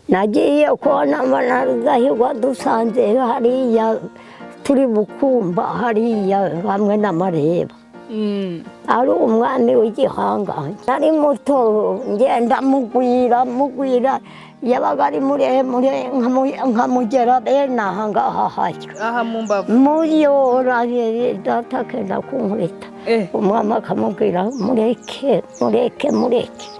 nagiye kubona Rudahigwa dusanze hariya turi bukumba hariya hamwe n'amareba ari umwami w'igihangange ari muto ngenda mugwira yabaga ari muremure nkamugera bene aha ngaha hatyo aha mu mbavu muyora data kenda kunkubita umwami akamubwira mureke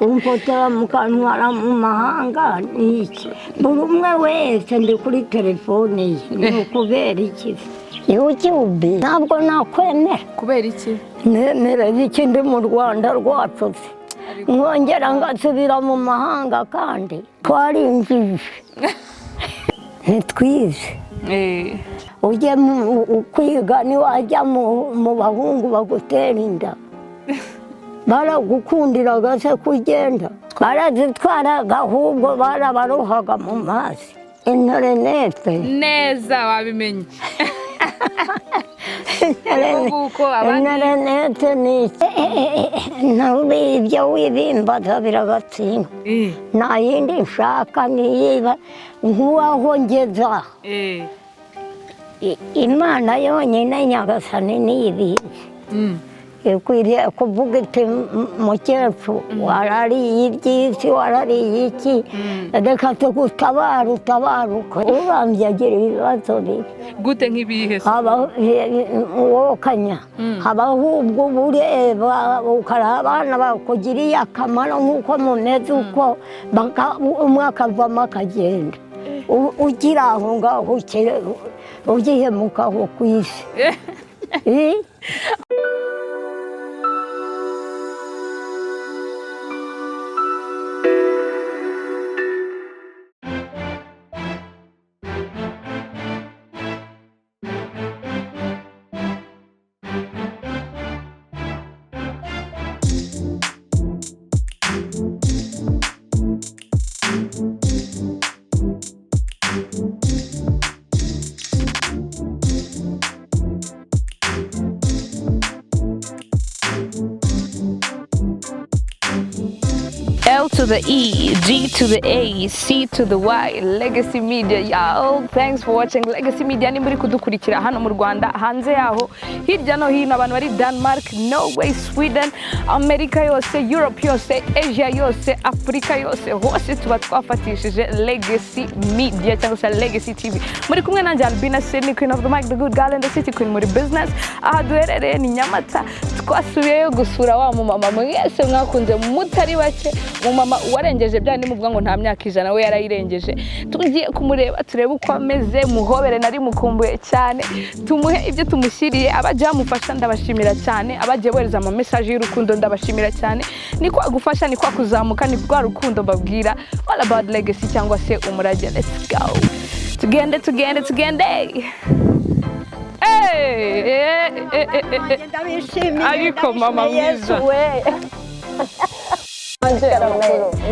umfotera mukantwara mu mahanga n'iki buri umwe wese ndi kuri telefone ye ni ukubera iki YouTube ntabwo nakwemera kubera iki nemera iki ndi mu Rwanda rwacu nkongera ngasubira mu mahanga kandi twarinjije ntitwize ujye kwiga niwajya mu bahungu bagutera inda baragukundiraga se kugenda barazitwaraga ahubwo barabarohaga mu mazi interinete neza wabimenye interinete ni ibyo wibimbaza biragatsinda nta yindi nshaka niyiba nk'uwaho ngezaho imana yonyine nyagasani niyibizi ikwiriye kuvuga iti mukecuru warariye iby'isi warariye iki reka utabaruka urambye agira ibibazo bibi gute nk'ibihe wokanya habaho ubwo bureba ukaraba abana bakugiriye akamaro nk'uko mumeze uko umwe akavamo akagenda ugira aho ngaho ugihemukaho ku isi L to the E, G to the A, C to the Y, Legacy Media. Y'all, thanks for watching Legacy Media. Ni muri kudukurikira hano mu Rwanda, hanze yaho, hirya no hino, abantu bari Denmark, Norway, Sweden, Amerika yose, Europe yose, Asia yose, Afrika yose, hose tuba twafatishije Legacy Media cyangwa se Legacy TV. Muri kumwe nanjye Albina Sydney, Queen of the Mic, the good girl in the city, Queen muri business. Aha duherereye ni Nyamata, twasubiyeyo gusura wa mumama mwese mwakunze mutari bake. Mama warengeje bya ni muvuga ngo nta myaka ijana we yarayirengeje tugiye kumureba turebe uko ameze muhobere nari mukumbuye cyane tumuhe ibyo tumushyiriye abaje bamufasha ndabashimira cyane abaje bohereza ama message y'urukundo ndabashimira cyane ni kwa gufasha ni kwa kuzamuka ni kwa rukundo babwira all about legacy cyangwa se umurage. Let's go tugende ariko mama mwiza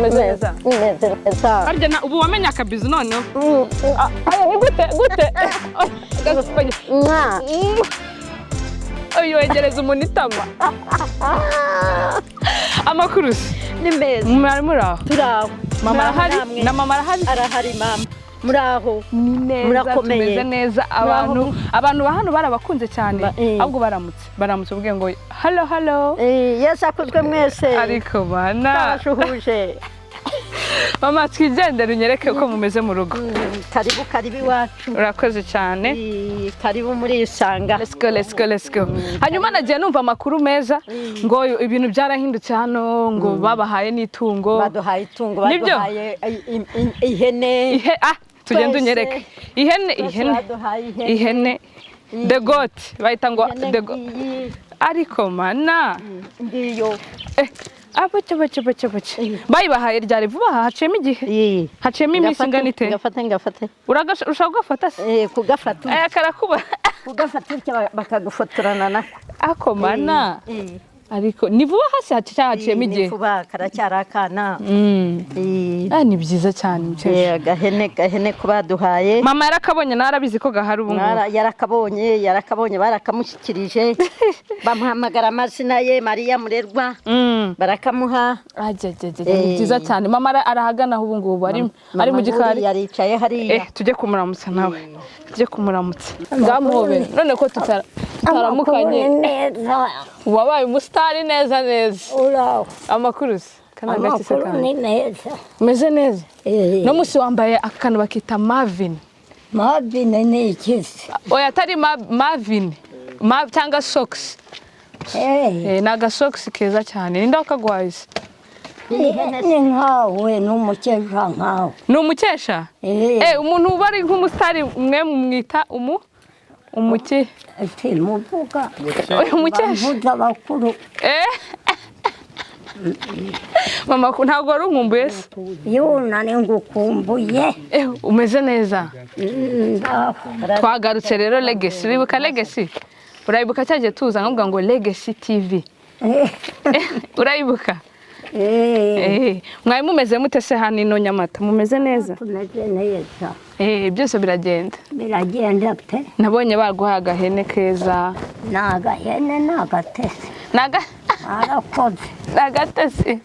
meza arya na ubu wamenya akabizi none ayo gute ayo wegereza umuntu itama amakuru ni meza muraho turaho mama arahari na mama arahari mama muraho ni neza tumeze neza abantu bahano barabakunze cyane ahubwo baramutse ubwe ngo hello yes akuzwe mwese ariko bana bashuhuje mama twigendere unyereke uko mumeze mu rugo karibu iwacu urakoze cyane karibu muri isanga let's go hanyuma nagiye numva amakuru meza ngo ibintu byarahindutse hano ngo babahaye n'itungo baduhaye itungo baduhaye ihene tugende unyereke ihene the goat bahita ngo the goat ariko mana ngiyo abace bayibahaye ryari vuba haciyemo igihe haciyemo iminsi ingana ite ngafate ushaka kugafata se kugafata aya karakuba kugafata bakagufotorana nako ako mana ariko ni vuba hasi haciyemo igihe ni vuba karacyari akana ni byiza cyane mukecuru. gahene ko baduhaye mama yarakabonye nawe arabizi ko gahari ubu ngubu. yarakabonye barakamushyikirije bamuhamagara amazina ye Mariya Murerwa barakamuha. Ni byiza cyane. Mama arahagana ubu ngubu ari mu gikari yaricaye hariya. Tujye kumuramutsa nawe tujye kumuramutsa ngamuhobe none ko tutaramukanye wabaye umusitari neza. Uraho. Amakuru se Amakuru ni meza. umeze neza. No musi wambaye akantu bakita Marvin. Marvin ni ikisi. Oya atari Marvin cyangwa socks. Ni agasocks keza cyane. Ninde wakagwaye se? Ni nkawe n'umukesha nkawe. Ni umukesha? Umuntu bari nk'umusitari mwe mwita umuki muvuga umukesha bakuru. Mama ntabwo wari unkumbuye se? Nani ngukumbuye. Umeze neza. Twagarutse rero Legacy. Uribuka Legacy? Urayibuka cyagiye tuza nkavuga ngo Legacy TV. Urayibuka? Mwari mumeze mute se hano ino Nyamata? Mumeze neza? Tumeze neza. Byose biragenda. Biragenda pe. Nabonye baguha agahene keza. N'agahene n'agatesi. Arakoze. N'agatesi.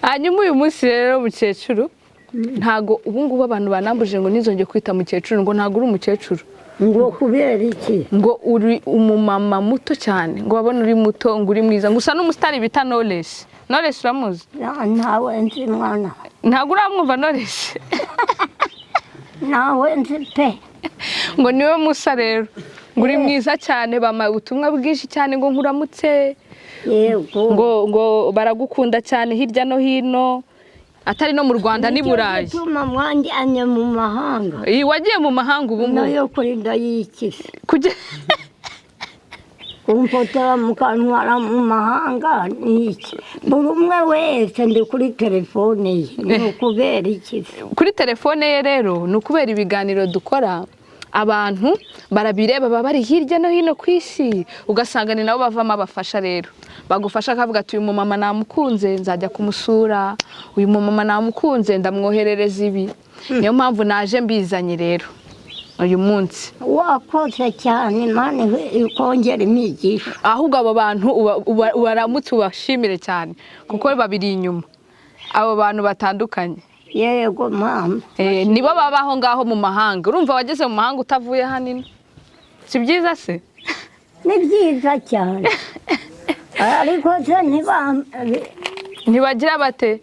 Hanyuma uyu munsi rero mukecuru ntago ubu ngubu abantu banambuje ngo nizonge kwita mukecuru ngo ntago uri umukecuru. Ngo kubera iki? Ngo uri umumama muto cyane. Ngo babone uri muto ngo uri mwiza. Gusa n'umusitari bita Knowless. Knowless uramuzi? Ntawe nzi mwana. Ntago uramwumva Knowless? Nawe nzi pe. Ngo niwe musa rero. Ngo uri mwiza cyane bamaye ubutumwa bwinshi cyane ngo nkuramutse. Yego. Ngo baragukunda cyane hirya no hino. Atari no mu Rwanda ni Burayi. Tuma mwanjye mu mahanga. Wagiye mu mahanga ubu ngubu. Nayo kuri ndayikise. Kumfotora mukantwara mu mahanga niki. Buri umwe wese ndi kuri telefone ye. Ni ukubera iki? Kuri telefone ye rero ni ukubera ibiganiro dukora. Abantu barabireba baba bari hirya no hino ku isi ugasanga ni nabo bavamo abafasha rero bagufasha akavuga ati uyu mama namukunze nzajya kumusura, uyu mama namukunze ndamwoherereza ibi. Niyo mpamvu naje mbizanye rero uyu munsi. Wakoze cyane Imana ikongera imigisha. Ahubwo abo bantu ubaramutse ubashimire cyane kuko babiri inyuma abo bantu batandukanye. Yego mama. Nibo babaho ngaho mu mahanga. Urumva wageze mu mahanga utavuye hanini? Si byiza se? Ni byiza cyane. Ariko se ntibagira bate?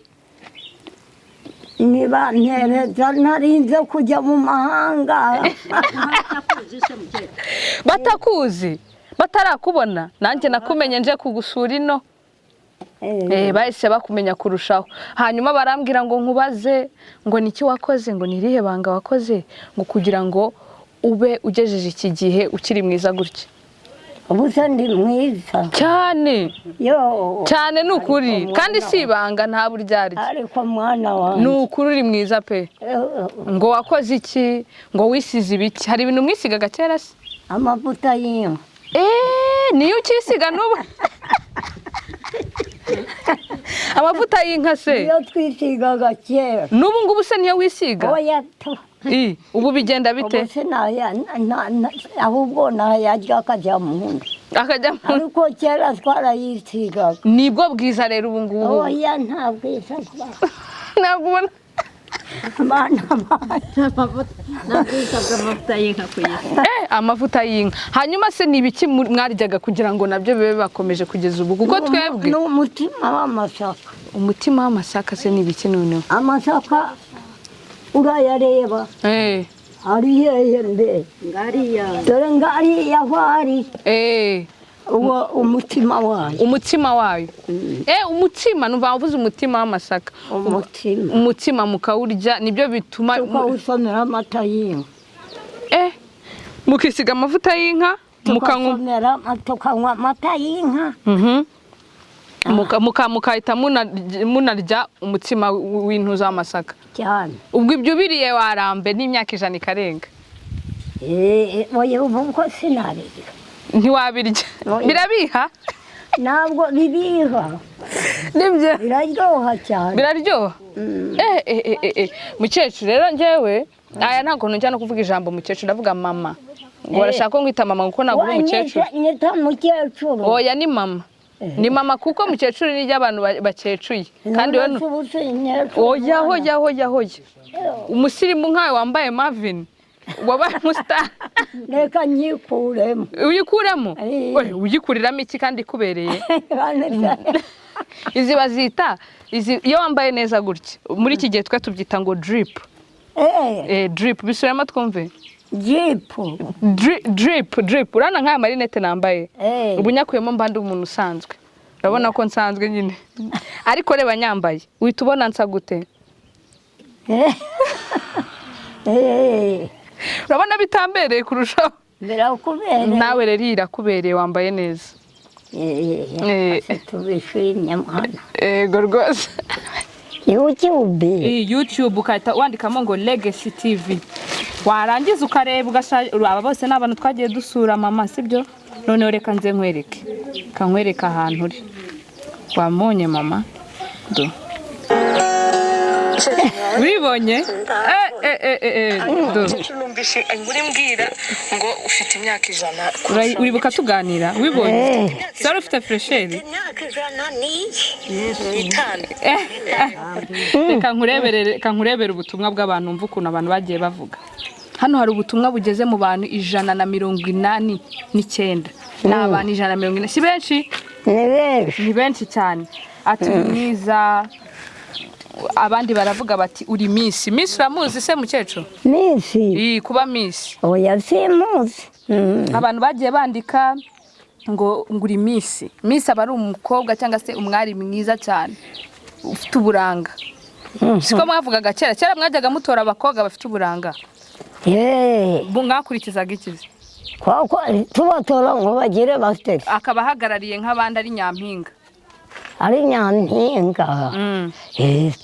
Ntibantereza narinze kujya mu mahanga. Batakuzi? Batarakubona? Nanjye nakumenye nje kugusura ino. Bahise bakumenya kurushaho. Hanyuma barambwira ngo nkubaze ngo niki wakoze ngo nirihe banga wakoze ngo kugira ngo ube ugejeje iki gihe ukiri mwiza gutya. Ubusa ndi mwiza cyane. Cyane nukuri kandi si ibanga nta buryarya. Ariko mwana wanjye nukuri uri mwiza pe. Ngo wakoze iki ngo wisize ibiki? Hari ibintu mwisigaga kera se? Amavuta y'inka. Niyo ukisiga nuba? Amavuta y'inka se? Niyo twisigaga kera. Nubu ngubu se niyo wisiga? Oya to. Ubu bigenda bite? Ubu se ahubwo nayarya akajya mu nda. Akajya mu nda? Ariko kera twarayisigaga. Nibwo bwiza rero ubu ngubu? Oya nta bwiza. Ntabwo ubona? Amavuta y'inka kuyisa. Amavuta y'inka. Hanyuma se ni ibiki mwaryaga kugira ngo nabyo bibe bakomeje kugeza ubu? Kuko twebwe n'umutima w'amasaka. Umutima w'amasaka se ni ibiki noneho? Amasaka urayareba. Ari hehe mbe? Ngariya. Dore ngariya wari. Uwo umutima wayo. Umutima wayo. Umutima numva wavuze umutima w'amasaka. Umutima mukawurya nibyo bituma tukawusomera amata y'inka. Mukisiga amavuta y'inka tukanywa amata y'inka. Mukahita munarya umutima w'intu z'amasaka cyane. Ubwo ibyo biriye warambe n'imyaka 100 ikarenga. Oya ubu ko sinarira. Ntiwabirya? Birabiha? ntabwo bibiha nibyo biraryoha cyane biraryoha mukecuru rero njyewe aya ntabwo njya no kuvuga ijambo mukecuru ndavuga mama ngo barashaka ko ngwita mama kuko ntabwo uri umukecuru nyita mukecuru oya ni mama ni mama kuko mukecuru ni abantu bacecuye kandi oya hoya umusirimu nkawe wambaye Marvin wabaye umustar reka nyikuremo uyikuremo uyikuriramo iki kandi kubereye izi bazita iyo wambaye neza gutya muri iki gihe twe tubyita ngo drip drip bisubiramo twumve drip urana nk'aya marinete nambaye ubu nyakuyemo mbandi umuntu usanzwe urabona ko nsanzwe nyine ariko reba nyambaye uhita ubona nsa gute urabona bitambereye kurushaho birakubereye nawe rero irakubereye wambaye neza tubishimye mwana ego rwose YouTube ukahita wandikamo ngo Legacy TV warangiza ukareba ugasanga aba bose n'abantu twagiye dusura mama sibyo noneho reka nze nkwereke kankwereka ahantu uri wamonye mama do wibonye do numvise inkuru imbwira ngo ufite imyaka 100 uribuka tuganira wibonye sari ufite fresheri imyaka 100 reka nkurebere ubutumwa bw'abantu mva ukuntu abantu bagiye bavuga hano hari ubutumwa bugeze mu bantu 189 ni abantu 180 si benshi ni benshi cyane ati mwiza abandi baravuga bati uri Miss uramuzi se mukecuru kuba Miss oya simuzi abantu bagiye bandika ngo uri Miss aba ari umukobwa cyangwa se umwari mwiza cyane ufite uburanga siko mwavugaga kera mwajyaga mutora abakobwa bafite uburanga mwakurikizaga ikizi tubatora ngo bagire bafite akaba ahagarariye nk'abandi ari nyampinga ari nyampinga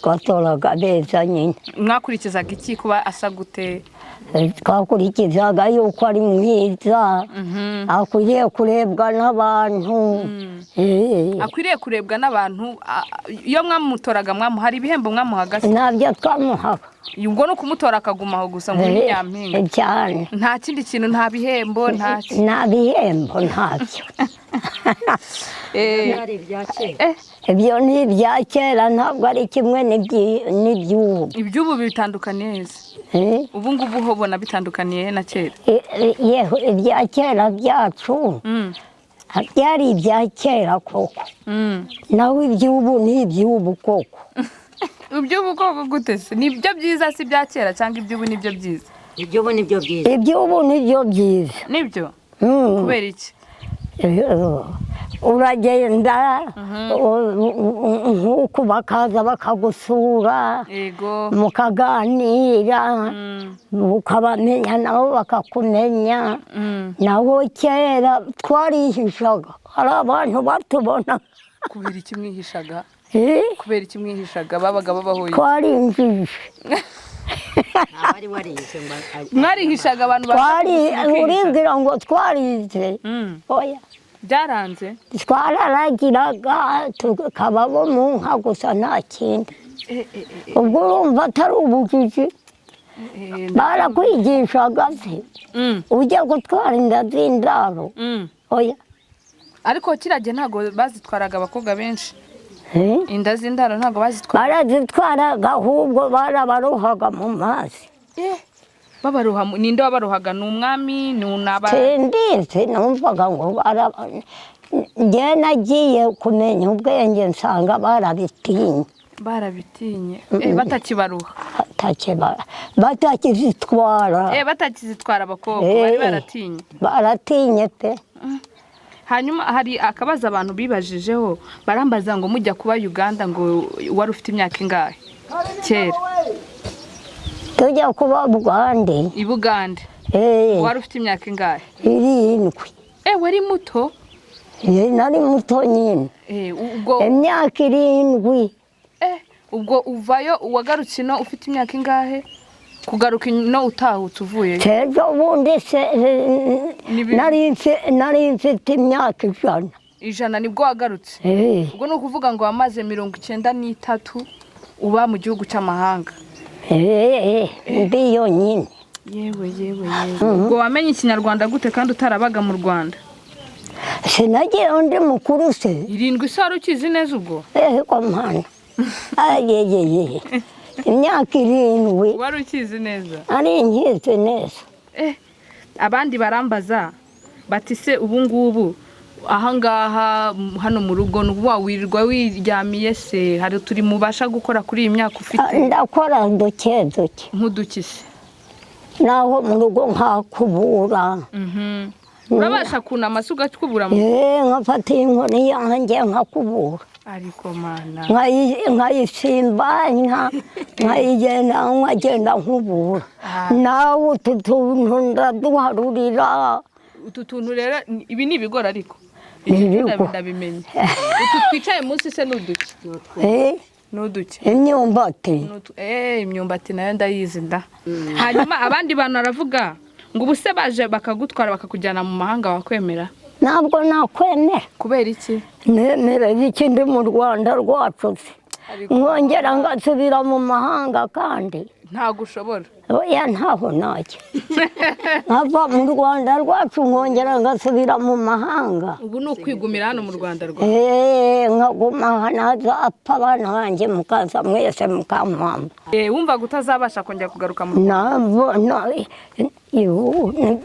twatoraga neza nyine mwakurikizaga iki kuba asa gute twakurikizaga yuko ari mwiza akwiriye kurebwa n'abantu akwiriye kurebwa n'abantu iyo mwamutoraga hari ibihembo mwamuhagaze ntabyo twamuhaga ubwo no kumutora akagumaho gusa ngo ni nyampinga cyane nta kindi kintu nta bihembo nta ntabyo ibyo ni ibya kera ntabwo ari kimwe n'iby'ubu iby'ubu bitandukanye neza ubu ngubu ubona bitandukaniye na kera ibya kera byacu byari ibya kera koko nawe iby'ubu ni iby'ubu koko iby'ubu koko gute se nibyo byiza si bya kera cyangwa iby'ubu nibyo byiza iby'ubu nibyo byiza iby'ubu nibyo byiza nibyo kubera iki uragenda nk'uko bakaza bakagusura mukaganira ukabamenya nabo bakakumenya naho kera twarihishaga hari abantu batubona kubera iki mwihishaga babaga babahoye twarinjije mwarihishaga abantu uribwira ngo twarize oya byaranze twararagiraga tukababo mu nka gusa nta kindi ubwo urumva atari ubujiji barakwigishaga se ujya gutwara inda z'indaro oya ariko kiragiye ntabwo bazitwaraga abakobwa benshi inda z'indaro ntabwo barazitwaraga ahubwo barabarohaga mu mazi babaroha ninde wabarohaga ni umwami ni unaba sindizi numvaga ngo njye nagiye kumenya ubwenge nsanga barabitinye batakibaruha batakizitwara abakobwa bari baratinye pe hanyuma hari akabaza abantu bibajijeho barambaza ngo mujya kuba Uganda ngo wari ufite imyaka ingahe kera tujya kuba i Bugande wari ufite imyaka ingahe 7 wari muto nari muto nyine imyaka 7 ubwo uvayo uwagarutse ino ufite imyaka ingahe kugaruka ino utahutse uvuye ejo bundi se nari mfite imyaka 100 100 nibwo wagarutse. Ubwo no kuvuga ngo wamaze 93 uba mu gihugu cy'amahanga. Ndi yonyine. Yewe. Ubwo wamenye ikinyarwanda gute kandi utarabaga mu Rwanda? Sinagiye undi mukuru se. 7 isaro ukizi neza ubwo? Ko mwana. Ayeye. Imyaka 7. Wari ukizi neza? Ari nkize neza. Abandi barambaza bati se ubu ngubu ahangaha hano mu rugo n'uwa wirirwa wiryamiye se hari turi mubasha gukora kuri iyi myaka ufite? Ndakora duke. Nk'udukise. Naho mu rugo nkakubura. Urabasha kunama se ugakubura mu? Nkafata inkoni yanjye nkakubura. Ariko mana. Nkayisimba nkagenda nkubura. Nawe utu tuntu ndaduharurira. Utu tuntu rero ibi ni ibigori ariko. Ndabimenye. Utu twicaye munsi se n'uduki? N'uduki. Imyumbati. Imyumbati nayo ndayizi nda. Hanyuma abandi bantu aravuga ngo ubuse baje bakagutwara bakakujyana mu mahanga wakwemera? Ntabwo nakwemera. Kubera iki? Nemera iki ndi mu Rwanda rwacu. Nkongera ngasubira mu mahanga kandi ntago ushobora. Oya ntaho najya. Nkava mu Rwanda rwacu nkongera ngasubira mu mahanga. Ubu ni ukwigumira hano mu Rwanda rwacu? Nkaguma naza apfa abana banjye mukaza mwese mukampamba. Wumva utazabasha kongera kugaruka mu Rwanda?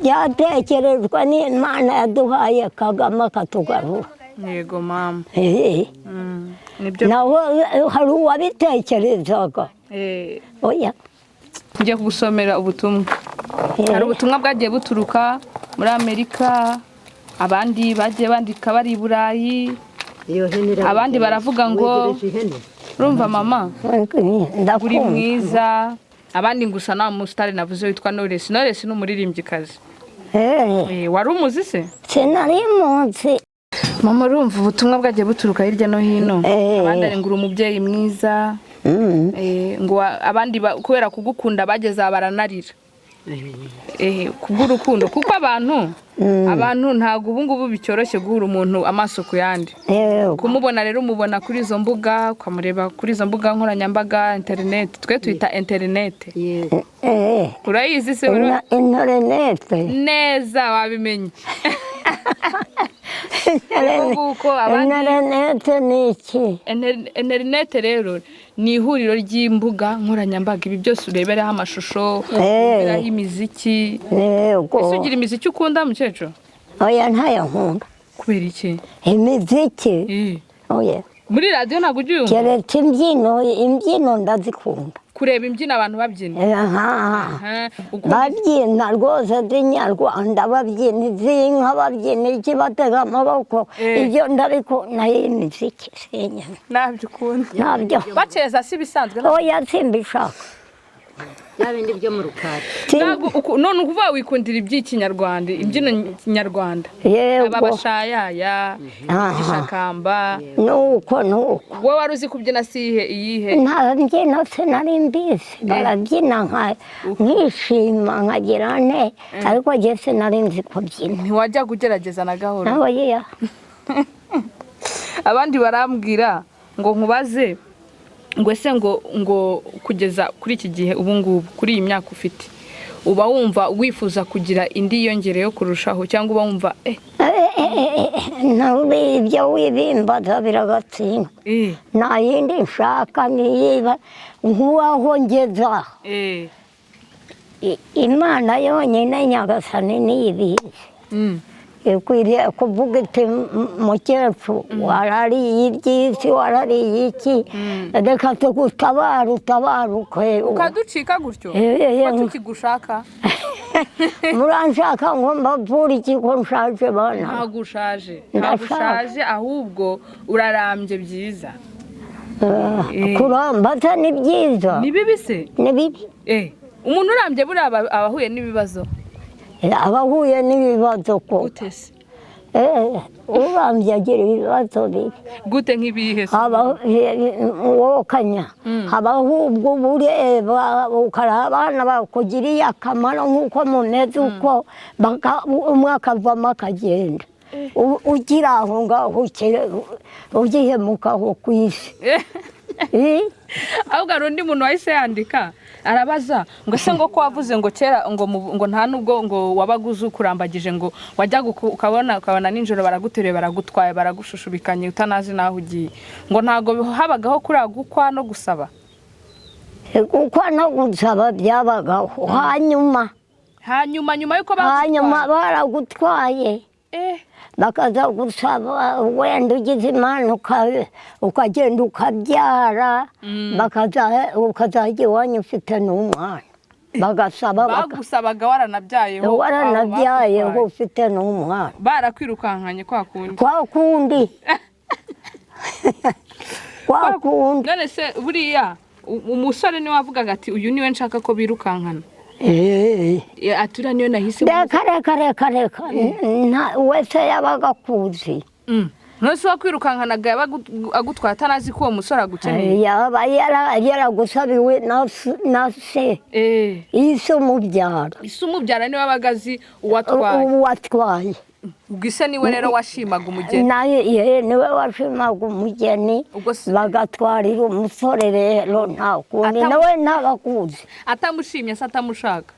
Byatekerejwe n'Imana yaduhaye Kagame akatugarura. Yego mama. Naho hari uwabitekerezaga. Oya. Ngiye kugusomera ubutumwa. Hari ubutumwa bwagiye buturuka muri Amerika, abandi bagiye bandika bari i Burayi, abandi baravuga ngo urumva mama uri mwiza, abandi ngusa na musitari navuze witwa Knowless. Knowless ni umuririmbyikazi. Wari umuzi se? Sinari munsi. Mama urumva ubutumwa bwagiye buturuka hirya no hino. Abandi ari ngura umubyeyi mwiza. Ngo abandi kubera kugukunda bageze baranarira. Kubw'urukundo kuko abantu ntago ubu ngubu bicyoroshye guhura umuntu amaso ku yandi. Kumubona rero umubona kuri izo mbuga, ukamureba kuri izo mbuga nkoranyambaga, internet. Twe twita internet. Urayizi se? Internet. Neza wabimenye. Internet ni iki? Internet rero ni ihuriro ry'imbuga nkoranyambaga. Ibi byose ureberaho amashusho, ureberaho imiziki. Ese ugira imiziki ukunda mukecuru? Oya ntayo nkunda. Kubera iki? Imiziki? Oya. Muri radio ntabwo ujye yumva? Keretse imbyino ndazikunda. Kureba imbyino abantu babyina? Babyina rwose z'inyarwanda, babyina iz'inka, babyina iki batega amaboko. Ibyo ndabikunda imiziki sinyana. Ntabyo ukunda? Ntabyo. Baceza si bisanzwe? Oya simbishaka. Yabindi byo mu rukari. None ukuvuga wikundira iby'ikinyarwanda, imbyino nyarwanda. Ababashayaya, igishakamba. Nuko. Wowe wari uzi kubyina sihe iyihe? Nta mbyino sinari mbizi. Barabyina nkishima nkagira ne, ariko njye sinari nzi kubyina. Ntiwajya kugerageza na gahoro? Oya. Abandi barambwira ngo nkubaze ngo ese ngo kugeza kuri iki gihe ubu ngubu kuri iyi myaka ufite uba wumva wifuza kugira indi yongere yo kurushaho cyangwa uba wumva nawe ibyo wibimbaza biragatsindwa. Nta yindi nshaka niyiba nk'uwaho ngeza. Imana yonyine nyagasani niyibizi. Ikwiriye kuvuga iti mukecuru warariye iby'isi warariye iki, reka utabaruke. Ukaducika gutyo? Tukigushaka? Muranshaka ngo mbavure iki ko nshaje bana? Ntabwo ushaje. Ntabwo ushaje ahubwo urarambye byiza. Kuramba ni byiza. Ni bibi se? Ni bibi. Umuntu urambye buriya abahuye n'ibibazo? Abahuye n'ibibazo ko. Gute se? Urambye agira ibibazo bibi. Gute nk'ibihe se? Wokanya. Habaho ubwo bureba ukaraba abana bakugiriye akamaro nk'uko mumeze uko umwe akavamo akagenda. ugira aho ngaho ugihemukaho ku isi. ahubwo hari undi muntu wahise yandika arabaza ngo ese ngo ko wavuze ngo kera ngo nta nubwo ngo wabaguze ukurambagije ngo wajya ukabona ninjoro baraguteruye baragutwaye baragushushubikanye utanazi naho ugiye ngo ntago habagaho kuragukwa no gusaba. Gukwa no gusaba byabagaho hanyuma yuko baragutwaye bakaza gusaba wenda ugize impanuka ukagenda ukabyara ukazajya iwanyu ufite n'umwana bagasaba bagusabaga waranabyayeho ufite n'umwana barakwirukankanye kwa kundi none se buriya umusore niwe wavugaga ati uyu niwe nshaka ko birukankana. Atura niyo nahise reka wese yabaga kuzi nose wakwirukankanaga agutwara atanazi ko uwo musore agukeneye. yaba yaragusabiwe na se ise umubyara niwe abagazi uwatwaye ubwise niwe rero washimaga umugeni niwe washimaga umugeni bagatwarira umusore rero nta kundi nawe ntabakuzi atamushimye se atamushaka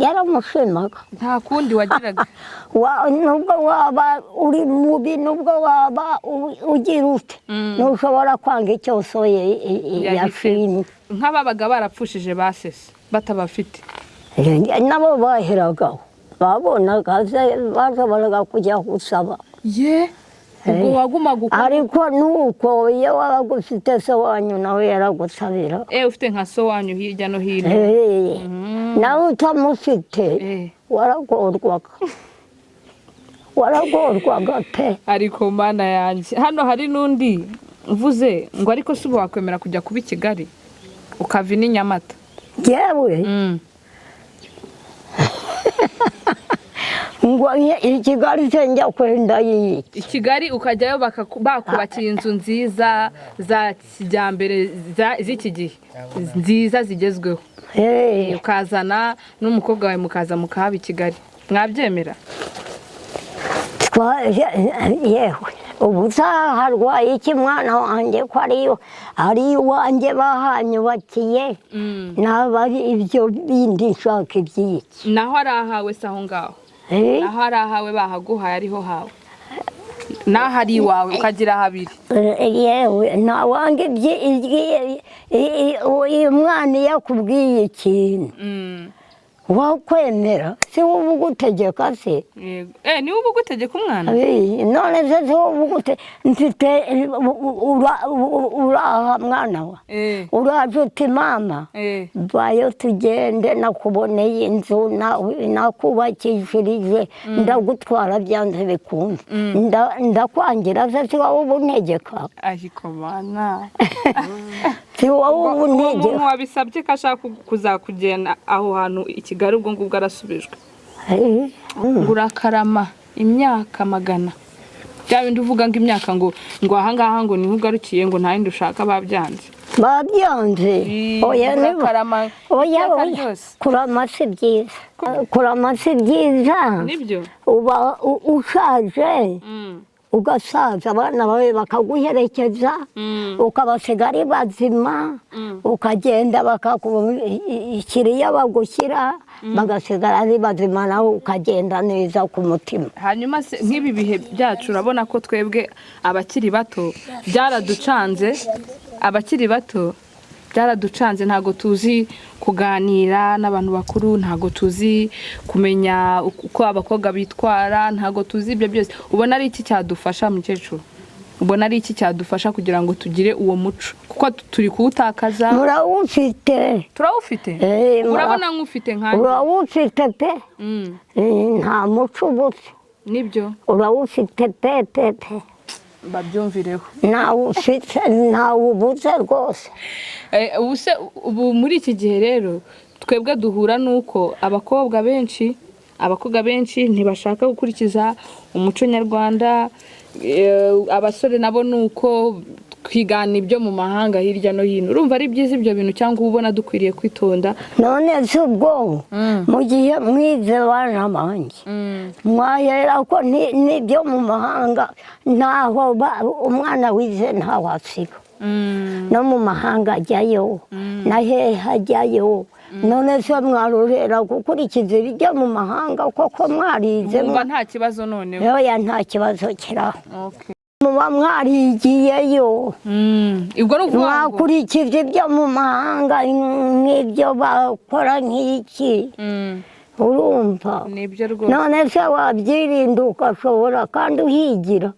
yaramushimaga nta kundi wagiraga nubwo waba uri mubi nubwo waba ugira ute ntushobora kwanga icyo soye yashimye. nk'ababaga barapfushije basese batabafite nabo baheragaho babonaga bashoboraga kujya gusaba ubwo wagumaga ariko nuko iyo wabaga ufite so wanyu nawe yaragusabira ufite nka so wanyu hirya no hino nawe utamufite waragorwaga pe. ariko mana yanjye hano hari n'undi mvuze ngo ariko si ubu wakwemera kujya kuba i Kigali ukava i Nyamata. Yewe ngo i Kigali njya kwenda i Kigali ukajyayo bakubakira inzu nziza za kijyambere z'iki gihe nziza zigezweho ukazana n'umukobwa wawe mukaza mukahaba i Kigali mwabyemera? yewe ubu harwaye iki mwana wanjye ko ari iwanjye bahanyubakiye naba ibyo bindi nshaka iby'iki naho arahawe se aho ngaho naho arahawe bahaguhaye ariho hawe naho ari iwawe ukagira habiri. yewe ntawanga uyu mwana iyo akubwiye ikintu wakwemera si wowe ugutegeka se. niwe ugutegeka umwana none se si wowe ugutegeka mfite uraha mwana wa uraje uti mama vayo tugende nakuboneye inzu nakubakishirije ndagutwara byanze bikunze ndakwangira se si wowe ubuntegeka. ariko mana si wowe ubuntegeka. umuntu wabisabye ko ashaka kuzakugenda aho hantu i Kigali ubwo ngubwo arasubijwe urakarama imyaka magana bya bindi uvuga ngo imyaka ngo ahangaha ngo niho ugarukiye ngo nta yindi ushaka babyanze kurama si byiza nibyo uba ushaje ugasaza abana bawe bakaguherekeza ukabasiga ari bazima ukagenda bakakubikiriya bagushyira bagasigara ari bazima nawe ukagenda neza ku mutima. hanyuma se nk'ibi bihe byacu urabona ko twebwe abakiri bato byaraducanze ntago tuzi kuganira n'abantu bakuru ntago tuzi kumenya uko abakobwa bitwara ntago tuzi ibyo byose. ubona ari iki cyadufasha mukecuru? ubona ari iki cyadufasha kugira ngo tugire uwo muco kuko turi kuwutakaza? turawufite urabona nk'ufite nkanjye urawufite pe nta muco ubuze nibyo urawufite pe babyumvireho ntawe ubuze rwose. ubu muri iki gihe rero twebwe duhura n'uko abakobwa benshi ntibashaka gukurikiza umuco nyarwanda, abasore nabo nuko kwigana ibyo mu mahanga hirya no hino urumva ari byiza ibyo bintu cyangwa ubona dukwiriye kwitonda none se ubwo mu gihe mwize bana banjye mwahera ko n'ibyo mu mahanga ntaho umwana wize ntaho asiga no mu mahanga ajyayo na hehe ajyayo none se mwarorera gukurikiza ibijya mu mahanga koko mwarize nta kibazo none oya nta kibazo kiraho muba mwarigiyeyo ubwo ni ukuvuga ngo mwakurikije ibyo mu mahanga nk'ibyo bakora nk'iki urumva nibyo rwose none se wabyirinda ugashobora kandi uhigira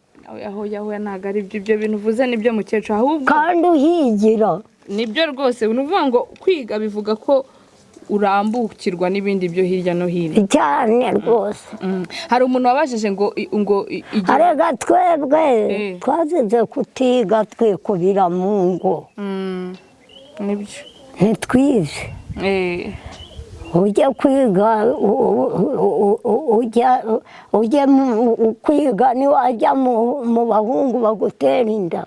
aho ntabwo ari ibyo bintu uvuze nibyo mukecuru ahubwo kandi uhigira nibyo rwose ni ukuvuga ngo kwiga bivuga ko urambukirwa n'ibindi byo hirya no hino cyane rwose hari umuntu wabajije ngo arega twebwe twazize kutiga twikubira mu ngo nibyo ntitwize ujya kwiga ujya kwiga niwajya mu bahungu bagutera inda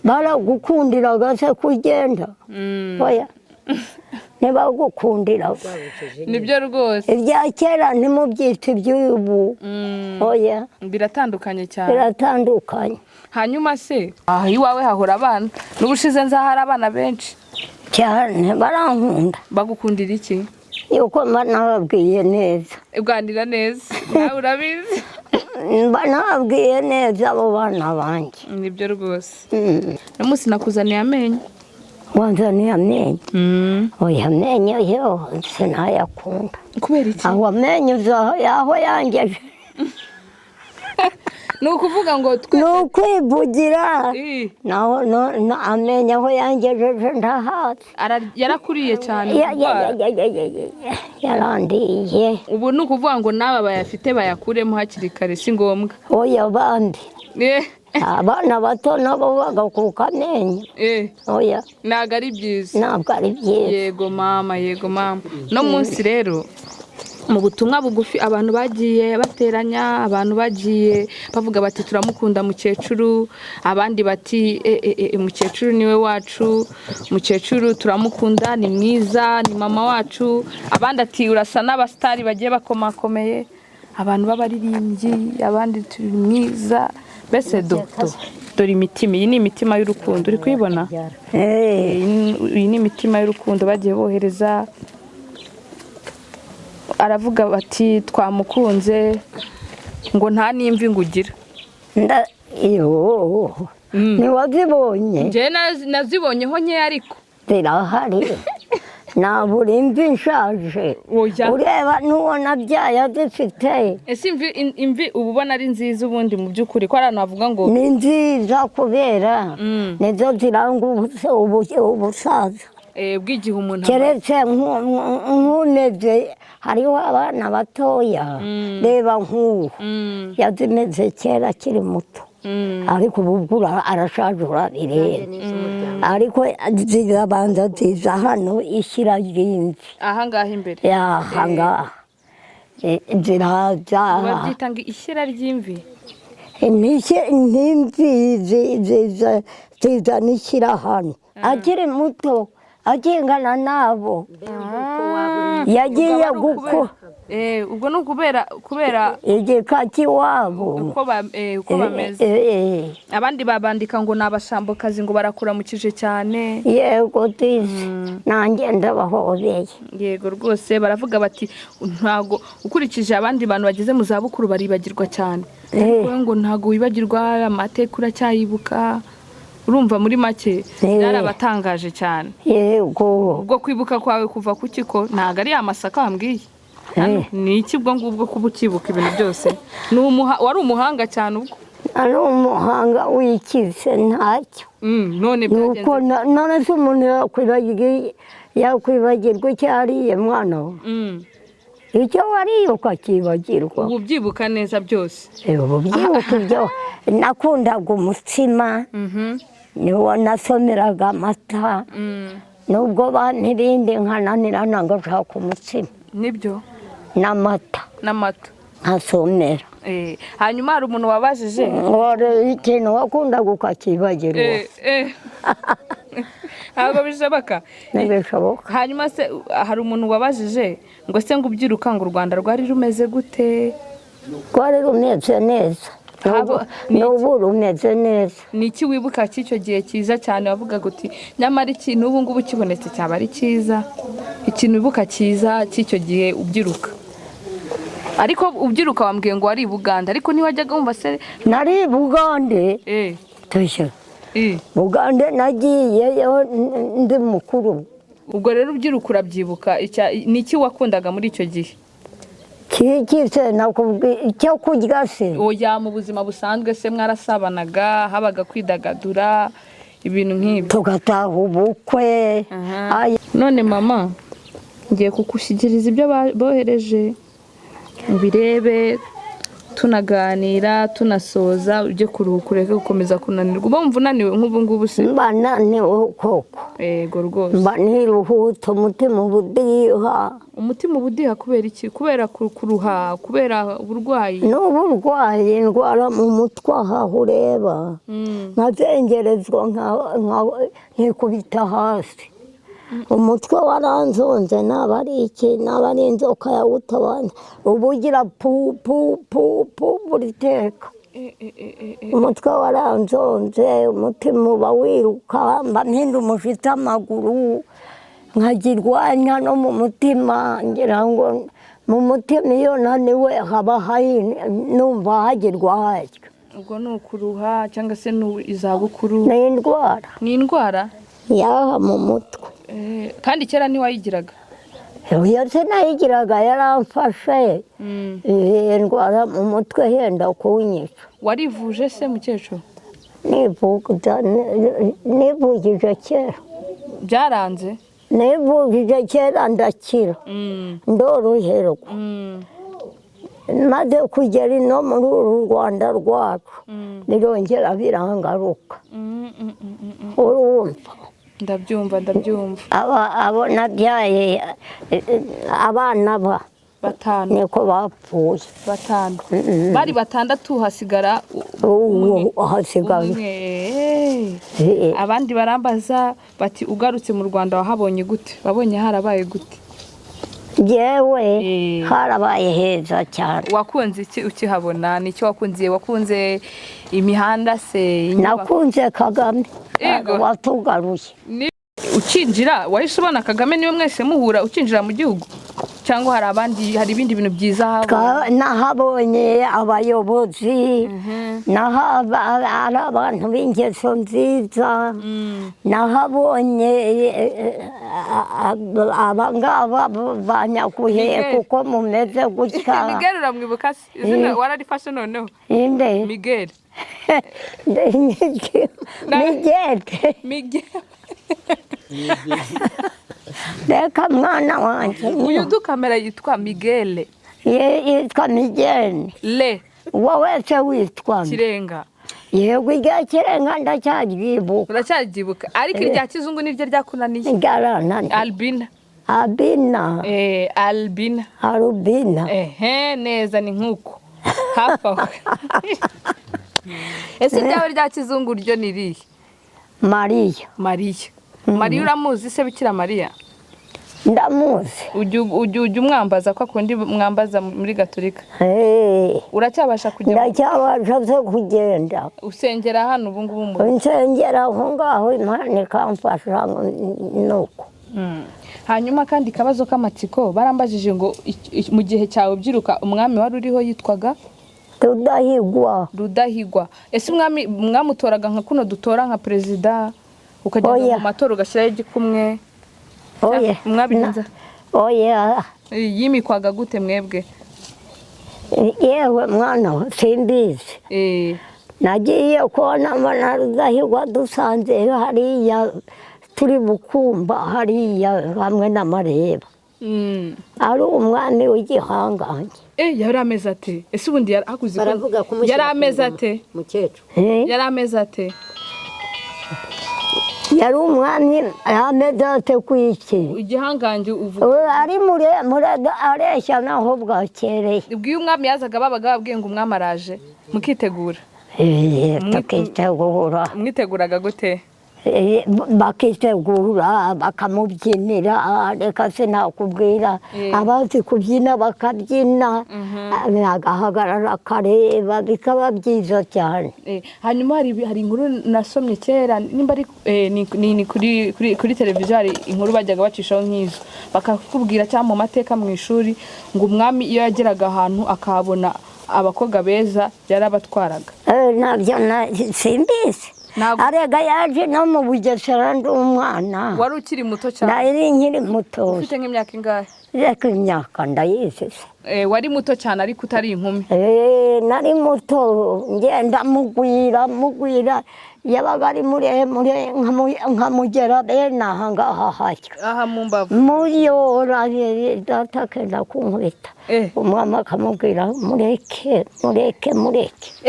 baragukundiraga se kugenda oya ntibagukundira nibyo rwose ibya kera ntimubyite iby'ubu oya biratandukanye cyane biratandukanye hanyuma se iwawe hahora abana n'ubushize nzahara abana benshi cyane barankunda bagukundira iki yuko mba nababwiye neza uganira neza nawe urabizi mba nababwiye neza abo bana banjye nibyo rwose umunsi nakuzaniye amenyo wanzaniye amenyo oya amenyo yose ntayakunda kubera iki aho amenyo yaho yangeje ni ukuvuga ngo ni ukwivugira naho amenyo aho yangejeje ndahazi yarakuriye cyane yarandiye ubu ni ukuvuga ngo n'aba bayafite bayakuremo hakiri kare si ngombwa oya bandi abana bato nabo bagakuka amenyo oya ntabwo ari byiza ntabwo ari byiza yego mama no munsi rero mu butumwa bugufi abantu bagiye bateranya abantu bagiye bavuga bati turamukunda mukecuru abandi bati mukecuru niwe wacu mukecuru turamukunda ni mwiza ni mama wacu abandi ati urasa n'abasitari bagiye bakomakomeye abantu b'abaririmbyi abandi turi mwiza mbese dore imitima iyi ni imitima y'urukundo uri kuyibona iyi ni imitima y'urukundo bagiye bohereza aravuga bati twamukunze ngo nta n'imvi ngo ugira ntiwazibonye njye nazibonyeho nkeya ariko zirahari nabura imvi nshaje ureba n'uwo nabyaye azifite ese imvi uba ubona ari nziza ubundi mu by'ukuri ko ari ahantu havuga ngo ni nziza kubera nizo ziranga ubusaza bw'igihe umuntu keretse nk'uneze hariho abana batoya reba nk'uwo yazimeze kera akiri muto ariko ubu arashaje urabireba ariko zirabanza ziza hano ishyira ry'imvi ahangaha imbere ahangaha ziraza babyita ngo ishyira ry'imvi n'imvi ziza n'ishyira hano akiri muto agengana nabo yagiye gukura ubwo ni kubera igika cy'iwabo uko bameze abandi babandika ngo ni abashambokazi ngo barakuramukije cyane yego tizi nanjye ndabahobeye yego rwose baravuga bati ntago ukurikije abandi bantu bageze mu zabukuru baribagirwa cyane ngo ntago wibagirwa amateka uracyayibuka urumva muri make byarabatangaje cyane yego ubwo kwibuka kwawe kuva ku kiko ntago ari amasaka wambwiye ni iki ubwo ngubwo kuba ukibuka ibintu byose wari umuhanga cyane ubwo ari umuhanga wikize ntacyo none none se umuntu yakwibagirwa icyo yariye mwana we icyo wariye ukakibagirwa ubu byibuka neza byose ubu byibuka ibyo nakundaga umutsima niwo nasomeraga amata nubwo n'ibindi nkananirana ngashaka umutsima nibyo n'amata nkasomera. Hanyuma hari umuntu wabajije wari ikintu wakundaga ukakibagirwa. ntabwo bishoboka. Ntibishoboka. Hanyuma se hari umuntu wabajije ngo se ngo ubyiruka ngo u Rwanda rwari rumeze gute? Rwari rumeze neza, n'ubu rumeze neza. Ni iki wibuka cy'icyo gihe cyiza cyane wavugaga uti nyamara ikintu ubu ngubu kibonetse cyaba ari cyiza? Ikintu wibuka cyiza cy'icyo gihe ubyiruka? Ariko ubyiruka wambwiye ngo wari i Buganda, ariko ntiwajyaga wumva se? Nari i Bugande. Tushye. Bugande nagiyeyo ndi mukuru. Ubwo rero ubyiruka urabyibuka ni iki wakundaga muri icyo gihe? Kikise nakubwiye icyo kurya se. Oya, mu buzima busanzwe se mwarasabanaga, habaga kwidagadura ibintu nk'ibi? Tugataha ubukwe. None mama, ngiye kukushyikiriza ibyo bohereje, ubirebe, tunaganira, tunasoza, ujye kuruhuka ureke gukomeza kunanirwa. Uba wumva unaniwe nk'ubu ngubu se? Mba naniwe koko. Yego rwose. Mba niruhutse, umutima ubudiha. Umutima ubudiha kubera iki? Kubera kuruha, kubera uburwayi? N'uburwayi, indwara mu mutwe aha ureba. Nkazengerezwa nkikubita hasi. Umutwe waranzonze, naba ari iki, naba ari inzoka yawutabana. Ubu ugira pu buri teka. Umutwe waranzonze, umutima uba wiruka, mba mpinda umufite amaguru, nkagirwanya no mu mutima, ngira ngo mu mutima iyo naniwe haba numva hagirwa harya. Ubwo ni ukuruha cyangwa se ni izabukuru? Ni indwara. Ni indwara? Yaha mu mutwe. Kandi kera ntiwayigiraga? Iyo sinayigiraga yaramfashe. Indwara mu mutwe yenda kunyica. Warivuje se mukecuru? Nivugije kera. Byaranze? Nivugije kera ndakira. Ndoroherwa. Maze kugera ino muri uru Rwanda rwacu, birongera birangaruka. Urumva? Ndabyumva. Abo nabyaye abana batanu niko bapfuye. Batanu. Bari batandatu hasigara abandi barambaza bati ugarutse mu Rwanda wahabonye gute? Wabonye harabaye gute? Yewe harabaye heza cyane. Wakunze iki ukihabona? Ni iki wakunze? Wakunze imihanda se? Nakunze Kagame watugaruye. Ukinjira wahise ubona Kagame niwe mwese muhura ukinjira mu gihugu? Cyangwa hari ibindi bintu byiza haba? Nahabonye abayobozi, hari abantu b'ingeso nziza, nahabonye abangaba banyakuye kuko mumeze gutya. Miguel uramwibuka se? Izina wararifashe noneho? Inde? Miguel. Miguel. Reka mwana wanjye. Uyu dukamera yitwa Miguel. Yitwa Miguel. Wowe se witwa Kirenga? Yego irya Kirenga ndacyaryibuka. Uracyagibuka? Ariko irya kizungu niryo ryakunaniye? Albina. Albina. Neza ni nkuko. Hafi aho. Ese ryawe rya kizungu ryo ni irihe? Mariya uramuzi se Bikira Mariya? Ndamuzi. Ujya umwambaza ko akundi mwambaza muri Gatolika? Uracyabasha kujya? Ndacyabasha se kugenda. Usengera hano ubu ngubu mu? Nsengera aho ngaho Imana ikamfasha nuko. Hanyuma kandi kabazo k'amatsiko barambajije ngo mu gihe cyawe byiruka umwami wari uriho yitwaga Rudahigwa. Ese umwami mwamutoraga nka kuno dutora nka perezida ukagenda mu matora ugashyiraho igikumwe? Mwabigenza? Yimikwaga gute mwebwe? Yewe mwana simbizi. Nagiye kubona mbona Rudahigwa dusanze hariya turi bukumba hariya hamwe n'amareba. Ari umwami w'igihangange. Yari ameze ate? Ese ubundi yari ameze ate? Mukecuru. Yari ameze ate? yari umwami ameze ate ku isi. igihangange uvuga Ari muremure areshya naho bwakereye. ubwo iyo umwami yazaga babaga babwiye ngo umwami araje mukitegura Tukitegura. mwiteguraga gute Bakitegura bakamubyinira reka sinakubwira abazi kubyina bakabyina agahagarara akareba bikaba byiza cyane. hanyuma hari inkuru nasomye kera nimba ari ni kuri televiziyo hari inkuru bajyaga bacishaho nk'izo bakakubwira cyangwa mu mateka mu ishuri ngo umwami iyo yageraga ahantu akahabona abakobwa beza yarabatwaraga. Nabyo simbizi. Arega yaje no mu Bugesera ndi umwana. Wari ukiri muto cyane? Nari nkiri muto. Ufite nk'imyaka ingahe? Reka imyaka ndayizi. Wari muto cyane ariko utari inkumi? Nari muto ngenda mugwira yabaga ari muremure nkamugera bene aha ngaha hajya. Aha mu mbavu? Muyora data akenda kunkubita. Umwami akamubwira mureke.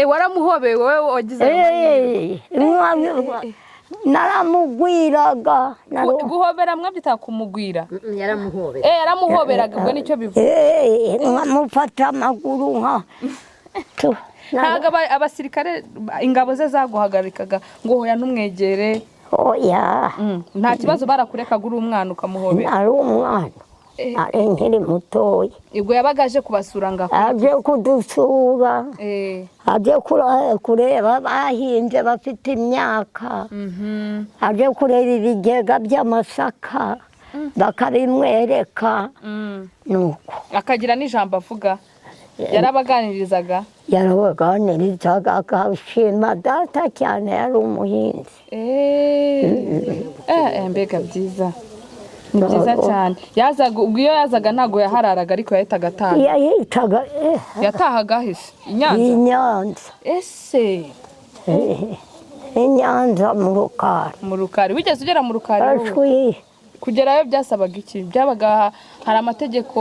Waramuhobeye wowe wagize naramugwiraga. Guhobera mwabyita kumugwira? Yaramuhobera. Yaramuhoberaga ubwo nicyo bivuga. Nkamufata amaguru ntabwo abasirikare ingabo ze zaguhagarikaga ngo hoya ntumwegere? Oya. Nta kibazo barakurekaga uri umwana ukamuhobera? Ari umwana ari nkiri mutoya. Ubwo yabaga aje kubasura ngo aje kudusura aje kureba bahinze bafite imyaka aje kureba ibigega by'amasaka bakabimwereka nuko akagira n'ijambo avuga. Yarabaganirizaga? Yarabaganirizaga akashima data cyane yari umuhinzi. Mbega byiza, ni byiza cyane. Ubwo iyo yazaga ntabwo yahararaga ariko yahitaga ataha? Yatahaga ahise i Nyanza? Ese i Nyanza mu Rukari. Mu Rukari? Wigeze ugera mu Rukari? Kugerayo byasabaga iki? Byabaga hari amategeko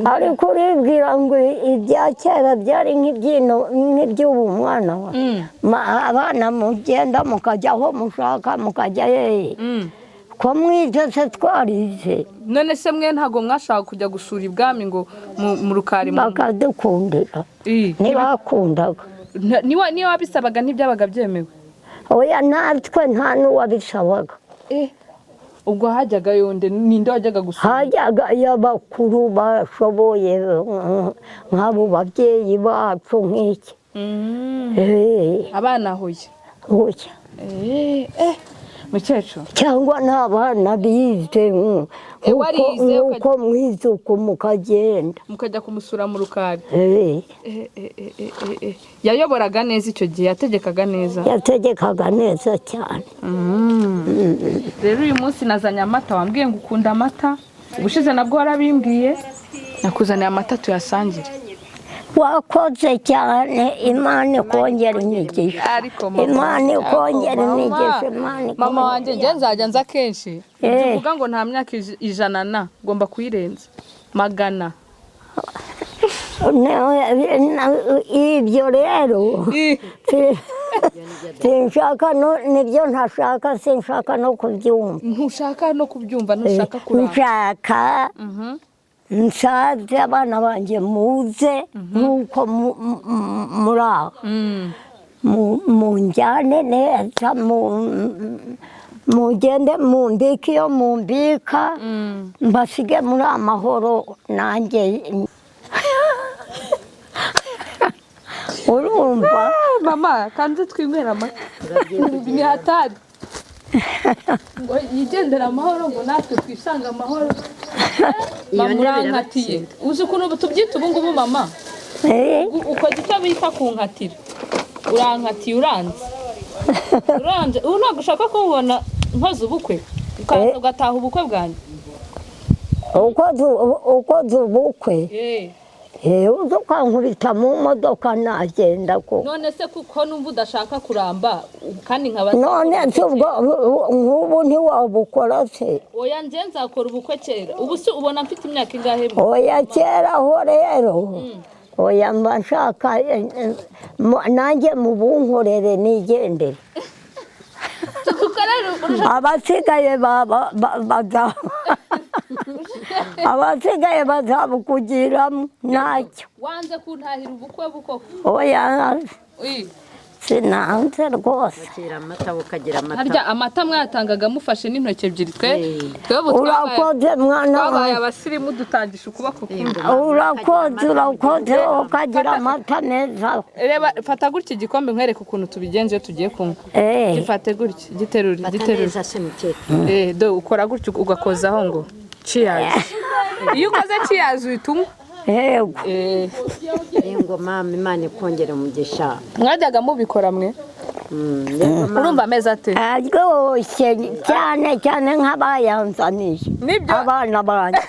ariko uribwira ngo ibya kera byari nk'iby'ubu mwana abana mugenda mukajya aho mushaka mukajya ko mwize se twarize. None se mwe ntabwo mwashaka kujya gusura ibwami ngo mu Rukari? Bakadukundira. Ntibakundaga. Niyo wabisabaga ntibyabaga byemewe? Oya natwe nta n'uwabisabaga. Ubwo hajyaga yonde ninde wajyaga gusura? Hajyaga y'abakuru bashoboye nk'abo babyeyi bacu nk'iki. Abana hoya? Hoya. Mukecuru? Cyangwa n'abana bize nk'uko mwize uko mukagenda mukajya kumusura mu Rukari. Yayoboraga neza icyo gihe? Yategekaga neza? Yategekaga neza cyane. Rero uyu munsi nazanye amata. Wambwiye ngo ukunda amata, ubushize nabwo warabimbwiye. Nakuzaniye amata tuyasangire. Wakoze cyane. Imana ikongera inyigisho. Imana ikongera inyigisho. Mama wanjye njye nzajya nza kenshi. Uvuga ngo nta myaka 100 ngomba kuyirenza 100. Ibyo rero sinshaka nibyo ntashaka. Sinshaka no kubyumva. Ntushaka no kubyumva? Ntushaka kuramba? Nshaka nsaze abana banjye muze nk'uko muri aho munjyane neza mugende mumbike iyo mumbika mbasige muri amahoro nanjye. Urumva mama kanze twinywera amata ni hatari ngo yigendera amahoro ngo natwe twisanga amahoro. Mamurankatiye uzi ukuntu tubyita ubu ngubu mama? Ukoze icyo bita kunkatira. Urankatiye uranze ubu ntabwo ushaka kumbona nkoze ubukwe ukaza ugataha ubukwe bwanjye? Ukoze ubukwe uza ukankubita mu modoka nagenda ko. None se kuko numva udashaka kuramba kandi nkaba none nk'ubu ntiwabukora se? Oya njye nzakora ubukwe kera. Ubu se ubona mfite imyaka ingahe? Oya kera ho rero. Oya mba nshaka nanjye mu bunkorere nigendere. abasigaye abasigaye bazabukugiramo ntacyo. wanze kuntahira ubukwe bukoko Oya sinanze rwose. Bakira amata ukagira amata. harya amata mwatangaga mufashe n'intoki ebyiri twebwe Urakoze mwana twabaye wawe. abasirimu dutangisha ukuboko kumwe. Urakoze ukagira amata meza. Reba fata gutya igikombe nkwereke ukuntu tubigenza iyo tugiye kunywa. Gifate gutya giterure Neza se mukeke. do ukora gutya ugakozaho ngo cheers. Iyo ukoze cheers uhituma Yego. Ngo mama Imana ikongere umugisha. Mwajyaga mubikora mwe? Urumva ameza ate? Aryoshye cyane cyane nk'abayanzaniye. Nibyo. Abana banjye.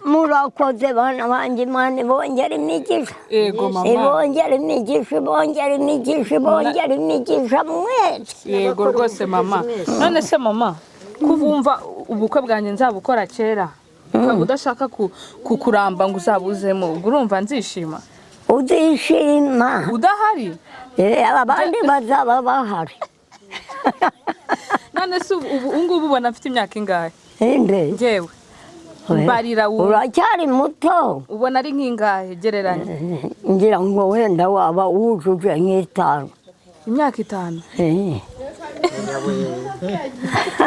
Murakoze bana banjye Imana bongera imigisha. Yego mama. Ibongera imigisha, bongera imigisha, bongera imigisha mwese. Yego rwose mama. None se mama kuvumva ubukwe bwanjye nzabukora kera. Ukaba udashaka kukuramba ngo uzabuzemo urumva nzishima. Uzishima. Udahari? Abandi bazaba bahari. None se ubu ubona mfite imyaka ingahe? Inde. Njyewe. Barira uracyari muto. Ubona ari nk'ingahe gereranya? Ngira ngo wenda waba wujuje nk'itanu. Imyaka 5.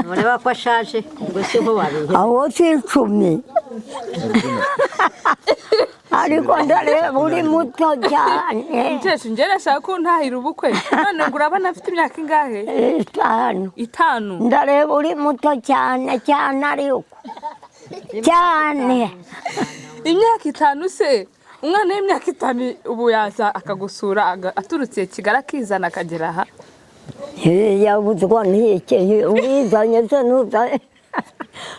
Mureba ko ashaje ngo siho wabihe. Aho si 10. Ariko ndareba uri muto cyane. Njyewe ngera shaka ko ntahira ubukwe. None ngo urabana afite imyaka ingahe? 5. Ndareba uri muto cyane cyane ariko. Cyane. Imyaka 5 se. Umwana w'imyaka 5 ubu yaza akagusura aturutse Kigali akizana akagera aha. Yabuzwa n'iki ubizanye se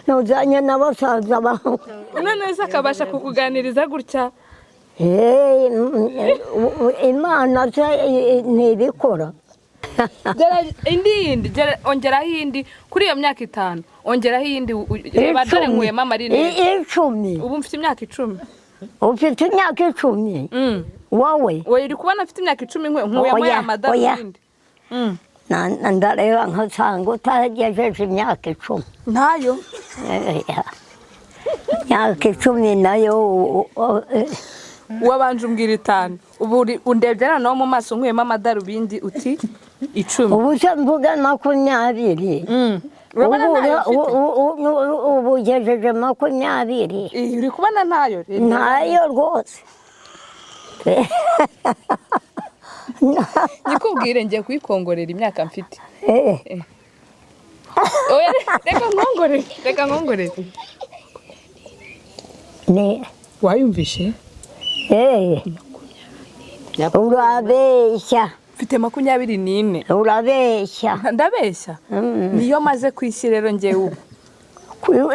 ntuzanye n'abasaza bawe. None se akabasha kukuganiriza gutya? Imana se ntibikora. Indi ongeraho indi kuri iyo myaka 5 ongeraho indi badore nkuyemo amarine 10. Ubu mfite imyaka 10. Ufite imyaka 10? Wowe uri kubona afite imyaka 10 nkuyemo ya madarubindi. Ndareba nkasanga utagejeje imyaka 10. Ntayo. Imyaka 10 nayo wabanje umbwira 5 ubu undebye noneho mu maso nkuyemo amadarubindi uti 10. ubu se mvuga 20. ubu ugejeje 20. uri kubona ntayo? Ntayo rwose. Nikubwire ngiye kwikongorera imyaka mfite. Oya reka nkongorere. Ni wayumvishe? Urabeshya. Mfite 24. Urabeshya. Ndabeshya? Niyo maze kwisi rero ngiye ubu.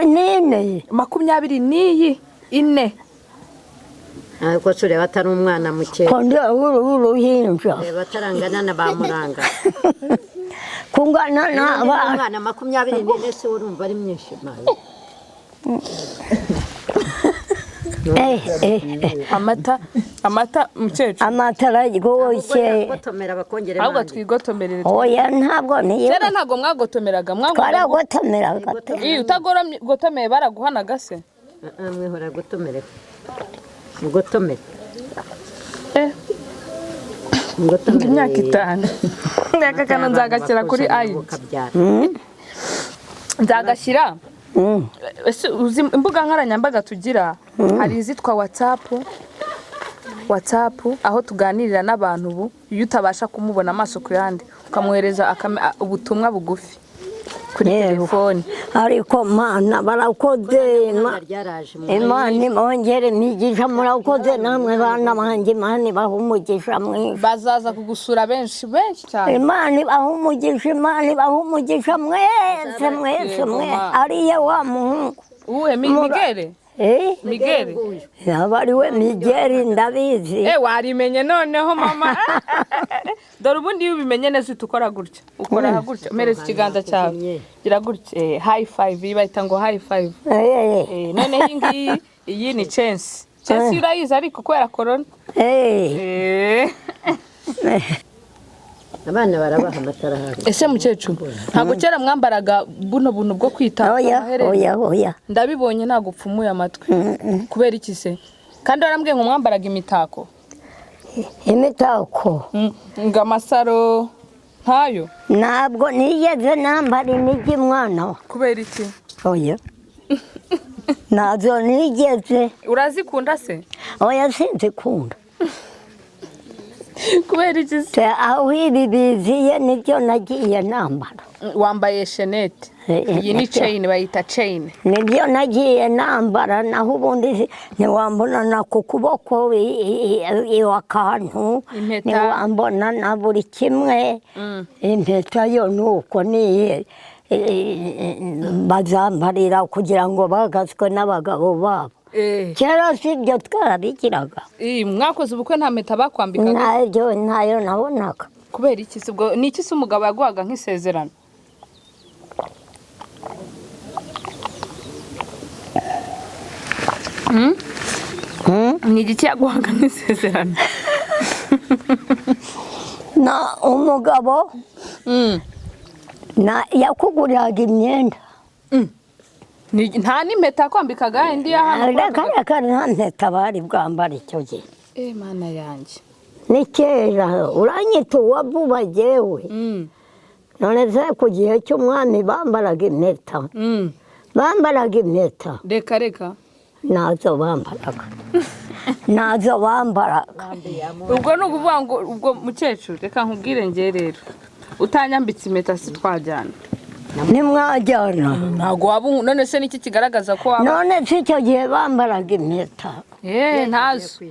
Nine. 24. Ariko tureba atari umwana muke. Konde uruhinja. Batarangana na bamuranga. Kungana na umwana 24 se urumva ari myinshi maye. Amata mukecuru. Amata araryoshye. Gotomera bakongere. Ahubwo twigotomerere. Oya ntabwo niyo. Kera ntago mwagotomeraga twaragotomeraga. Iyo utagotomeye baraguhanaga se? Mwihora gotomere. Mugotomere. Imyaka 5. Ndeka kana nzagashyira kuri ayi. Nzagashyira. Uzi imbuga nkoranyambaga tugira hari izitwa WhatsApp aho tuganirira n'abantu ubu iyo utabasha kumubona amaso ku yandi ukamwohereza ubutumwa bugufi kuri telefone. Ariko mana barakoze Imana imongere imigisha murakoze namwe bana banjye Imana bahumugisha mwese. Bazaza kugusura benshi cyane. Imana bahumugisha mwese ariye wa muhungu. Uwe Migere? Migere? Yabariwe Migere ndabizi. Warimenye noneho mama. Dore ubundi iyo ubimenye neza utukora gutya. Ukora gutya. Mereza ikiganza cyawe. Gira gutya. High five bayita ngo high five. None iyi ni chance. Chance urayiza ariko kubera corona. abana barabaha amatara hano. ese mukecuru ntabwo kera mwambaraga buno buntu bwo kwita oya ndabibonye ntabwo upfumuye amatwi kubera iki se kandi warambwiye ngo mwambaraga imitako ngo amasaro ntayo ntabwo nigeze nambara inigi mwana kubera iki oya nazo nigeze urazikunda se oya sinzikunda kubera iki se aho ibi biziye nibyo nagiye nambara wambaye shenete iyi ni chain bayita chain nibyo nagiye nambara naho ubundi ntiwambona na ku kuboko iwa kantu ntiwambona na buri kimwe impeta yo nuko niye bazambarira kugira ngo bagazwe n'abagabo babo kera si ibyo twarabigiraga mwakoze ubukwe nta mpeta bakwambikaga ntayo nabonaga kubera iki se ubwo ni iki se umugabo yaguhaga nk'isezerano ni igiki yaguhaga nk'isezerano na umugabo yakuguriraga imyenda nta n'impeta yakwambikaga indi ya hano reka nta mpeta bari bwambara icyo gihe mana yanjye ni kera uranyita uwa vuba jyewe none se ku gihe cy'umwami bambaraga impeta reka nazo bambaraga ubwo ni ukuvuga ngo ubwo mukecuru reka nkubwire njye rero utanyambitse impeta si twajyana ntimwajyana ntabwo waba none se niki kigaragaza ko waba none se icyo gihe bambaraga impeta ntazo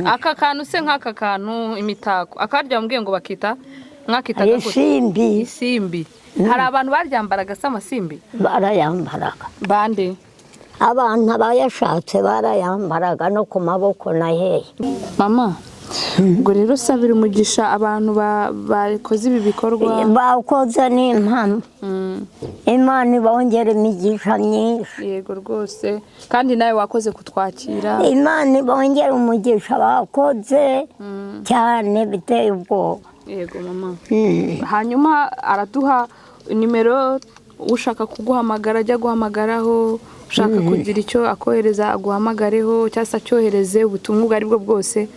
aka kantu se nk'aka kantu imitako akarya mbwiye ngo bakita mwakita isimbi hari abantu baryambaraga se amasimbi barayambaraga bande abantu bayashatse barayambaraga no ku maboko na hehe mama ubwo rero sabira umugisha abantu bakoze ibi bikorwa bakoze n'impamo imana ibongera imigisha myinshi yego rwose kandi nawe wakoze kutwakira imana ibongera umugisha bakoze cyane biteye ubwoba yego mama hanyuma araduha nimero ushaka kuguhamagara ajya guhamagaraho ushaka kugira icyo akohereza aguhamagareho cyangwa se acyohereze ubutumwa ubwo ari bwo bwose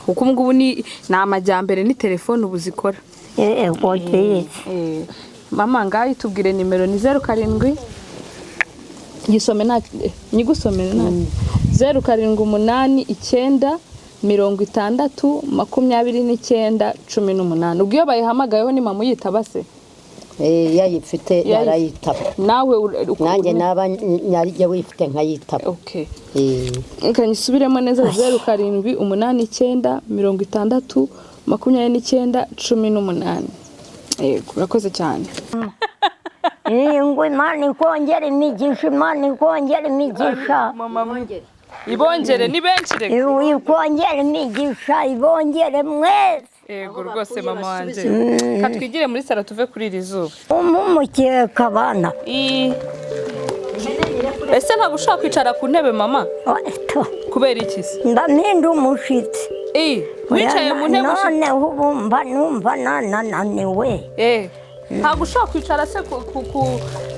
kuko ngubu ni amajyambere ni telefone ubu zikora mama ngaho tubwire nimero ni 07 gisome nta nyigusomere nta 0789 60 29 ubwo iyo bayihamagayeho ni mama uyitaba se yayifite yarayitaba nawe nanjye naba nyarije wifite nkayitaba okay reka nisubiremo neza 0789 60 29 yego urakoze cyane ngo imana ikongera imigisha mama mwongere ibongere ni benshi reka ikongera imigisha ibongere mwese yego rwose mama wanje katwigire muri sala tuve kuri iri zuba umukeka bana ese ntabwo ushaka kwicara ku ntebe mama kubera iki se ndaminda umushitsi wicaye mu ntebe none ubu numva nananiwe ntabwo ushaka kwicara se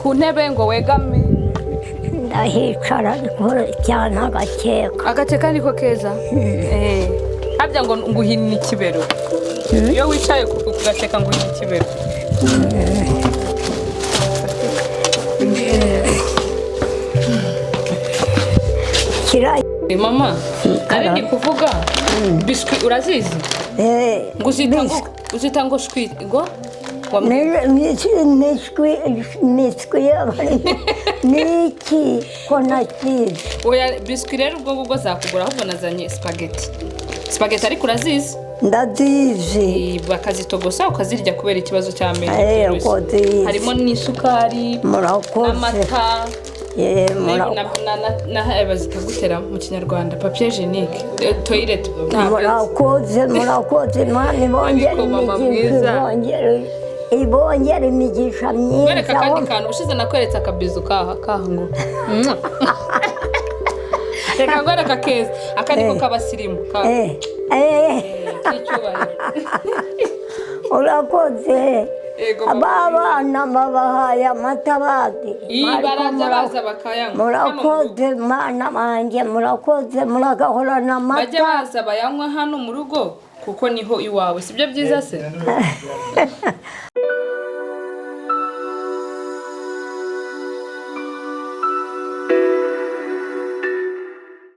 ku ntebe ngo wegame ndahicara ariko cyane agakeka niko keza harya ngo nguhina ikibero iyo wicaye ku gakeka nguhina ikibero mama ari ndi kuvuga biswi urazizi ngo uzita ngo shwi ngo niki ko nakizi oya biswi rero ubwo ngubwo zakugura ahubwo nazanye spaghetti ariko urazizi ndazizi bakazitogosa ukazirya kubera ikibazo cy'amenyo harimo n'isukari n'amata bazitagutera mu kinyarwanda papier hygienique toilette murakoze imana ibongera imigisha myinshi wereka kandi kantu ushize nakweretse akabizu kaha ngo reka ngwereka keza aka niko k'abasirimu urakoze abana babahaye amata badi barajya baza bakayanywa murakoze mana banjye murakoze muragahorana amata bajya baza bayanywa hano mu rugo kuko niho iwawe sibyo byiza se